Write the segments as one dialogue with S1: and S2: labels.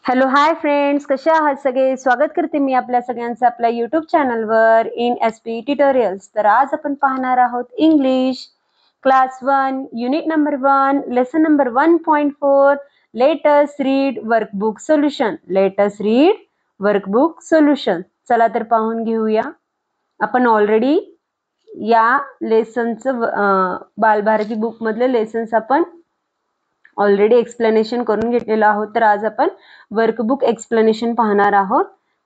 S1: Hello hi friends, कसे आहात सगळे. स्वागत करते मी आपल्या सगळ्यांचं आपल्या यूट्यूब चॅनलवर इन SP ट्युटोरियल्स. तर आज आपण पाहणार आहोत English class 1 unit number 1 lesson number 1.4 let us read workbook solution. Let us read workbook solution. चला तर पाहून घेऊया. आपण ऑलरेडी या लेसनचं बालभारती बुक मधले लेसन्स आपण ऑलरेडी एक्सप्लेनेशन करून घेतलेलं आहोत. तर आज आपण वर्कबुक एक्सप्लेनेशन पाहणार आहोत.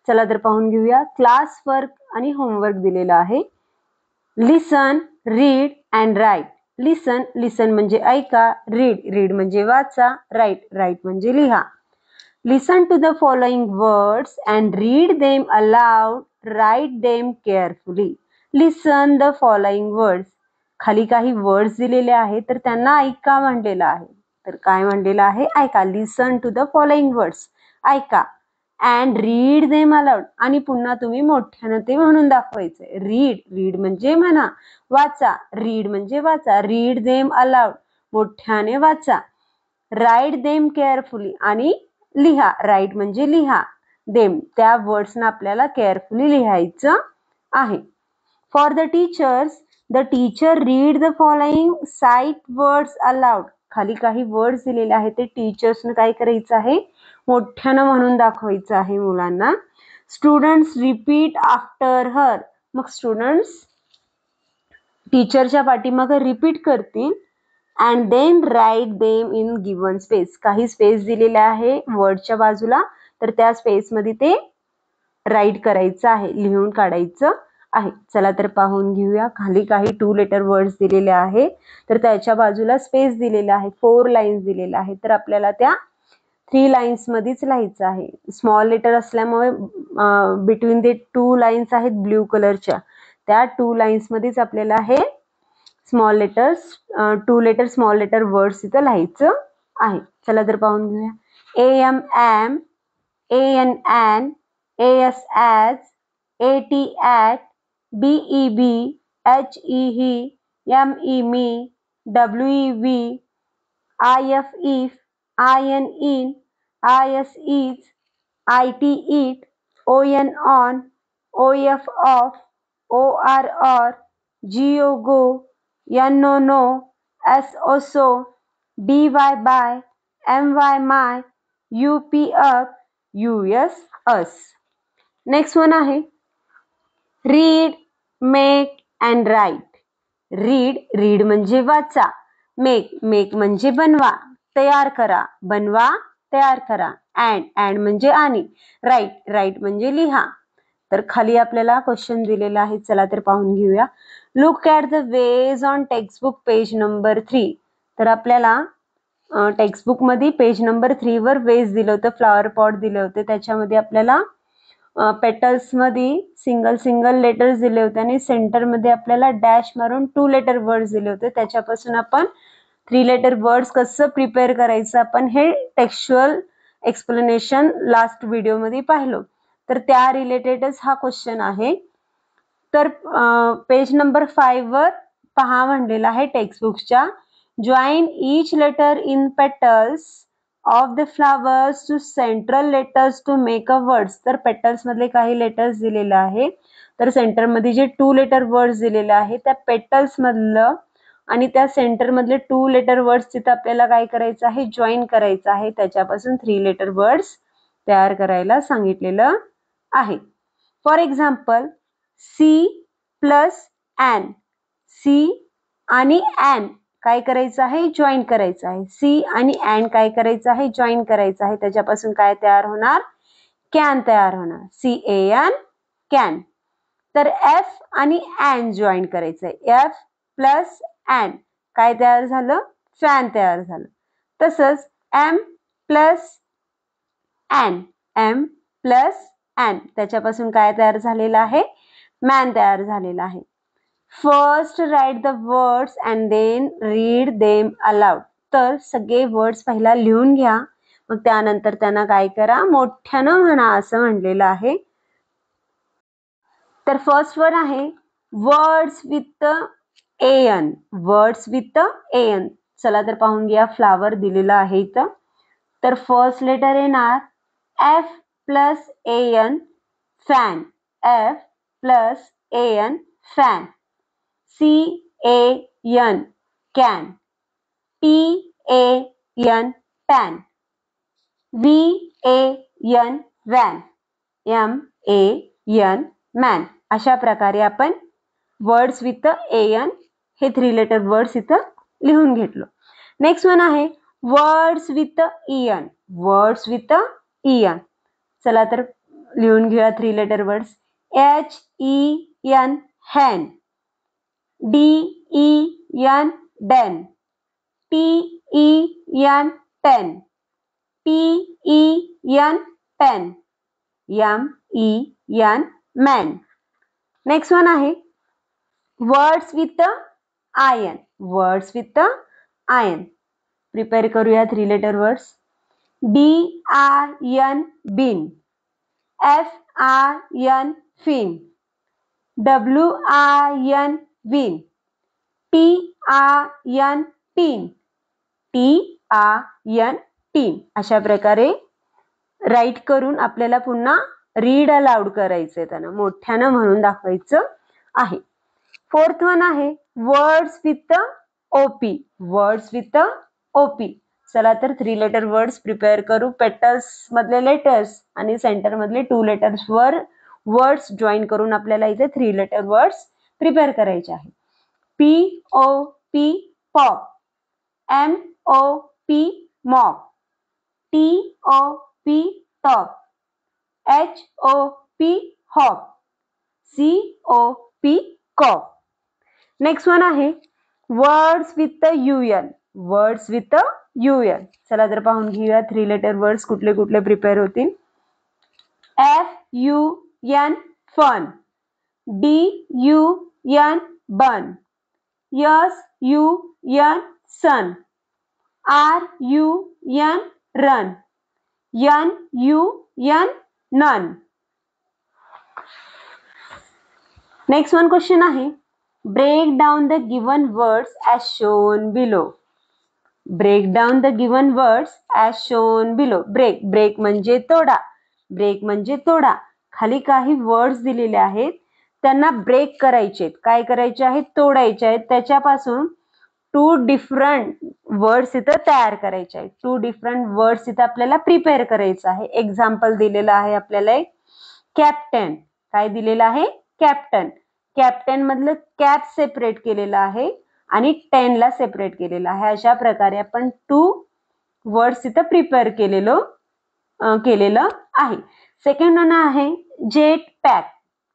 S1: चला तर पाहून घेऊया. क्लास वर्क आणि होमवर्क दिलेला आहे. लिसन, रीड अँड राईट. लिसन, लिसन म्हणजे ऐका. रीड, रीड म्हणजे वाचा. राईट, राईट म्हणजे लिहा. Listen to the following words and read them aloud. Write them carefully. Listen the following words. खाली काही वर्ड्स दिलेले आहेत तर त्यांना ऐका म्हणलेलं आहे. तर काय म्हणलेलं आहे? ऐका. लिसन टू द फॉलोइंग वर्ड्स. ऐका. And read them allowed. आणि पुन्हा तुम्ही मोठ्यानं ते म्हणून दाखवायचंय. रीड, रीड म्हणजे म्हणा. वाचा, रीड म्हणजे वाचा. रीड देम अलाउड, मोठ्याने वाचा. राईट देम केअरफुली आणि लिहा. राईट म्हणजे लिहा. देम, त्या वर्ड्सना आपल्याला केअरफुली लिहायचं आहे. For the teachers, the teacher read the following sight words allowed. खाली काही वर्ड्स दिलेले आहेत ते टीचर्सने काय करायचं आहे? मोठ्यानं म्हणून दाखवायचं आहे मुलांना. Students repeat after her. मग स्टुडंट्स टीचरच्या पाठीमागे रिपीट करतील. And then write them in given space. काही स्पेस दिलेले आहे वर्डच्या बाजूला, तर त्या स्पेसमध्ये ते राईट करायचं आहे, लिहून काढायचं आहे. चला तर पाहून घेऊया. खाली काही 2 लेटर वर्ड्स दिलेले आहे तर त्याच्या बाजूला स्पेस दिलेला आहे. 4 लाईन्स दिलेल्या आहेत तर आपल्याला त्या 3 लाईन्स मध्येच लिहायचं आहे. स्मॉल लेटर असल्यामुळे बिटवीन द 2 लाईन्स आहेत ब्ल्यू कलरच्या, त्या 2 लाईन्स मध्येच आपल्याला हे small letters 2 letter small letter words इथं लिहायचं आहे. चला तर पाहून घेऊया. AM am, AN an, AS as, AT at, BEB, HE he, ME me, WEV, IF if, IN in, IS is, IT it, ON on, OF off, OR or, GO go, NO no, SO so, DY by, MY my, UP up, US us. Next one आहे read, make and write. Read, read म्हणजे वाचा. Make, make म्हणजे बनवा, तयार करा. बनवा, तयार करा. अँड, अँड म्हणजे आणि. राईट, राईट म्हणजे लिहा. तर खाली आपल्याला क्वेश्चन दिलेला आहे. चला तर पाहून घेऊया. Look at the ways on textbook page number 3. तर आपल्याला टेक्स्टबुक मध्ये पेज नंबर 3 वर वेज दिलं होतं, फ्लॉवर पॉट दिले होते. त्याच्यामध्ये आपल्याला पेटल्स मध्ये सिंगल सिंगल लेटर्स दिले होते आणि सेंटर मध्ये आपल्याला डॅश मारून 2 लेटर वर्ड्स दिले होते. त्याच्यापासून आपण 3 लेटर वर्ड्स कसं प्रिपेअर करायचं आपण हे टेक्स्चुअल एक्सप्लेनेशन लास्ट व्हिडिओ मध्ये पाहिलं. तर त्या रिलेटेडच हा क्वेश्चन आहे. तर पेज नंबर 5 वर पहा म्हणलेला आहे टेक्स्टबुकच्या. Join each letter in petals of the flowers to central letters to make a words. तर पेटल्स मधले काही लेटर्स दिलेले आहे. तर सेंटर मध्ये जे 2 लेटर वर्ड्स दिलेले आहे त्या पेटल्स मधलं आणि त्या सेंटर मधले 2 लेटर वर्ड्स तिथं आपल्याला काय करायचं आहे? जॉईन करायचं आहे. त्याच्यापासून 3 लेटर वर्ड्स तयार करायला सांगितलेलं आहे. For example C plus an. C आणि ॲन काय करायचं आहे? जॉईन करायचं आहे. सी आणि ॲन काय करायचं आहे? जॉईन करायचं आहे. त्याच्यापासून काय तयार होणार? कॅन तयार होणार. CAN, can. तर एफ आणि ॲन जॉईन करायचं आहे. एफ प्लस ॲन काय तयार झालं? फॅन तयार झालं. तसंच M plus an, M plus an त्याच्यापासून काय तयार झालेलं आहे? मॅन तयार झालेला आहे. First write the words and then read them aloud. तर सगळे वर्ड्स पहिला लिहून घ्या, मग त्यानंतर त्यांना काय करा? मोठ्यानं म्हणा असं म्हणलेलं आहे. तर फर्स्ट वन आहे words with AN. Words with AN. चला तर पाहून घ्या. फ्लावर दिलेला आहे इथं. तर फर्स्ट लेटर येणार F plus AN fan. F plus AN fan. CAN can. PAN pan. VAN van. MAN man. अशा प्रकारे आपण वर्ड्स विथ AN हे 3 लेटर वर्ड्स इथं लिहून घेतलो. नेक्स्ट वन आहे words with EN. Words with EN. चला तर लिहून घेऊया 3 letter words. HEN hen. DEN den. TEN ten. PEN pen. MEN man. Next one आहे words with IN. Words with IN. Prepare करूया 3 letter words. BIN bin. FIN fin. WIN win. TIN tin. TIN tin. अशा प्रकारे right करून आपल्याला पुन्हा read aloud करायचंय, त्यांना मोठ्यानं म्हणून दाखवायचं आहे. फोर्थ वन आहे words with OP. Words with OP. चला तर 3 लेटर वर्ड्स प्रिपेअर करू. पेटल्स मधले लेटर्स आणि सेंटर मधले 2 लेटर्स वर वर्ड्स जॉईन करून आपल्याला इथे 3 लेटर वर्ड्स प्रिपेअर करायचे आहे. POP pop. MOP mop. TOP top. HOP hop. COP cop. Next one आहे words with UN. Words with UN. चला तर पाहून घेऊया 3 लेटर वर्ड्स कुठले कुठले प्रिपेअर होतील. FUN fun. DUN bun. SUN sun. RUN run. NUN none. Next one question आहे break down the given words as shown below. Break down the given words as shown below. Break. Break म्हणजे तोडा. Break म्हणजे तोडा. खाली काही words दिलेले आहेत, त्यांना ब्रेक करायचे. काय करायचे आहेत? तोडायचे आहेत. त्याच्यापासून 2 डिफरंट वर्ड्स इथं तयार करायचे आहेत. 2 डिफरंट वर्ड्स इथं आपल्याला प्रिपेअर करायचं आहे. एक्झाम्पल दिलेलं आहे आपल्याला एक कॅप्टन. काय दिलेलं आहे? कॅप्टन. कॅप्टन मधलं कॅप सेपरेट केलेलं आहे आणि 10 ला सेपरेट केलेलं आहे. अशा प्रकारे आपण 2 वर्ड्स इथं प्रिपेअर केलेलं आहे. सेकंड वन आहे जेट पॅक.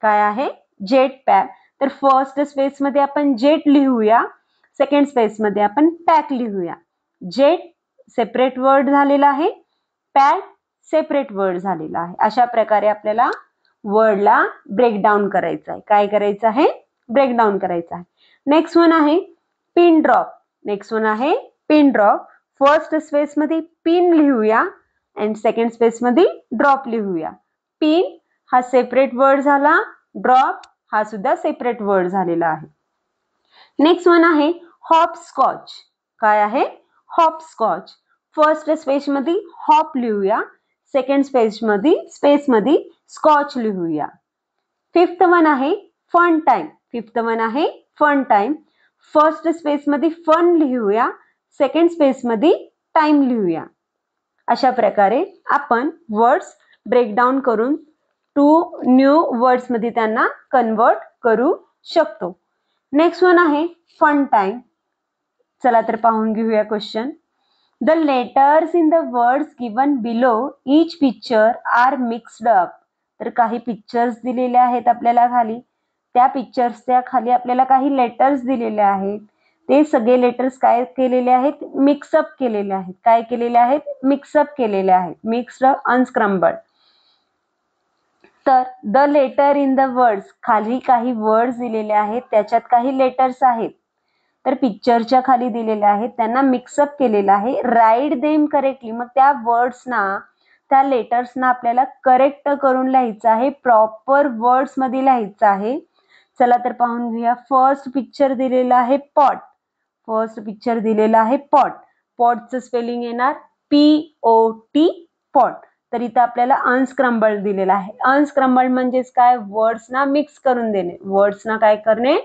S1: काय आहे? Jet pack. तर फर्स्ट स्पेस मध्ये आपण जेट लिहूया, सेकंड स्पेस मध्ये आपण पॅक लिहूया. जेट सेपरेट वर्ड झालेला आहे, पॅक सेपरेट वर्ड झालेला आहे. अशा प्रकारे आपल्याला वर्डला ब्रेकडाऊन करायचं आहे. काय करायचं आहे? ब्रेकडाऊन करायचं आहे. नेक्स्ट वन आहे पिन ड्रॉप. नेक्स्ट वन आहे पिन ड्रॉप. फर्स्ट स्पेस मध्ये पिन लिहूया अँड सेकंड स्पेस मध्ये ड्रॉप लिहूया. पिन हा सेपरेट वर्ड झाला, ड्रॉप हा सुद्धा सेपरेट वर्ड झालेला आहे. नेक्स्ट वन आहे हॉपस्कॉच. काय आहे? हॉपस्कॉच. फर्स्ट स्पेस मध्ये हॉप लिहूया, सेकंड स्पेस मध्ये स्कॉच लिहूया. फिफ्थ वन आहे फन टाइम. फिफ्थ वन आहे फन टाइम. फर्स्ट स्पेस मध्ये फन लिहूया, सेकंड स्पेस मध्ये टाइम लिहूया. अशा प्रकारे आपण वर्ड्स ब्रेकडाऊन करून 2 न्यू वर्ड्स मध्ये त्यांना कन्वर्ट करू शकतो. नेक्स्ट वन आहे फन टाइम. चला तर पाहून घेऊया question. The letters in the words given below each picture are mixed up. तर काही पिक्चर्स दिलेले आहेत आपल्याला खाली. त्या पिक्चर्सच्या खाली आपल्याला काही लेटर्स दिलेले आहेत. ते सगळे लेटर्स काय केलेले आहेत? मिक्सअप केलेले आहेत. काय केलेले आहेत? मिक्सअप केलेले आहेत. Mixed unscrambled. तर the letter in the words, खाली काही वर्ड्स दिलेले आहेत, त्याच्यात काही लेटर्स आहेत. तर पिक्चरच्या खाली दिलेले आहेत, त्यांना मिक्सअप केलेलं आहे. Write them correctly. मग त्या वर्ड्सना, त्या लेटर्सना आपल्याला करेक्ट करून लिहायचं आहे, प्रॉपर वर्ड्स मध्ये लिहायचं आहे. चला तर पाहून घेऊया. फर्स्ट पिक्चर दिलेलं आहे पॉट. फर्स्ट पिक्चर दिलेलं आहे पॉट. पॉटचं स्पेलिंग येणार POT पॉट. तर इथं आपल्याला अनस्क्रम्बल्ड दिलेला आहे. अनस्क्रम्बल्ड म्हणजेच काय, वर्ड्सना मिक्स करून देणे, वर्ड्सना काय करणे,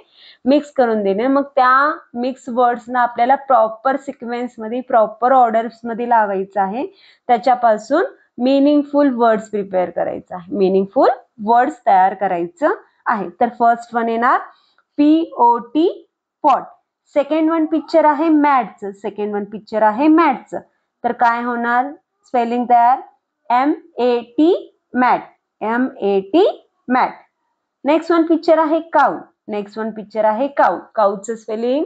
S1: मिक्स करून देणे. मग त्या मिक्स वर्ड्सना आपल्याला प्रॉपर सिक्वेन्स मध्ये, प्रॉपर ऑर्डर्स मध्ये लावायचं आहे. त्याच्यापासून मीनिंगफुल वर्ड्स प्रिपेअर करायचं आहे, मीनिंगफुल वर्ड्स तयार करायचं आहे. तर फर्स्ट वन येणार POT pot. Second one picture आहे मॅटचं, सेकंड वन पिक्चर आहे मॅटचं. तर काय होणार स्पेलिंग तयार, MAT mat, MAT mat. Next one picture आहे काऊ, नेक्स्ट वन पिक्चर आहे काऊ. काऊचं spelling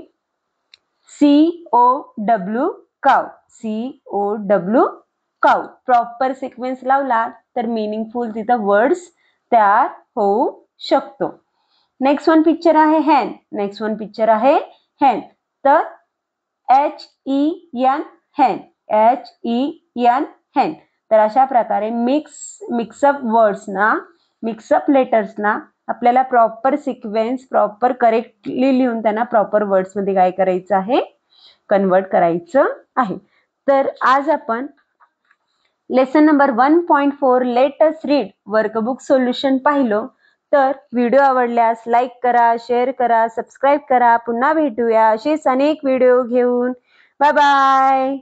S1: COW cow, COW cow. Proper sequence लावला तर मीनिंगफुल तिथं वर्ड्स तयार होऊ शकतो. नेक्स्ट वन पिक्चर आहे हॅन, नेक्स्ट वन पिक्चर आहे हॅन. तर HEN हॅन, HEN हॅन. तर अशा प्रकारे मिक्सअप वर्ड्सना, मिक्सअप लेटर्सना आपल्याला प्रॉपर सिक्वेन्स, प्रॉपर करेक्टली लिहून त्यांना प्रॉपर वर्ड्स मध्ये काय करायचं आहे, कन्वर्ट करायचं आहे. तर आज आपण lesson number 1.4 let us read workbook solution पाहिलं. तर व्हिडिओ आवडल्यास लाईक करा, शेअर करा, सबस्क्राईब करा. पुन्हा भेटूया असेच अनेक व्हिडिओ घेऊन. Bye bye.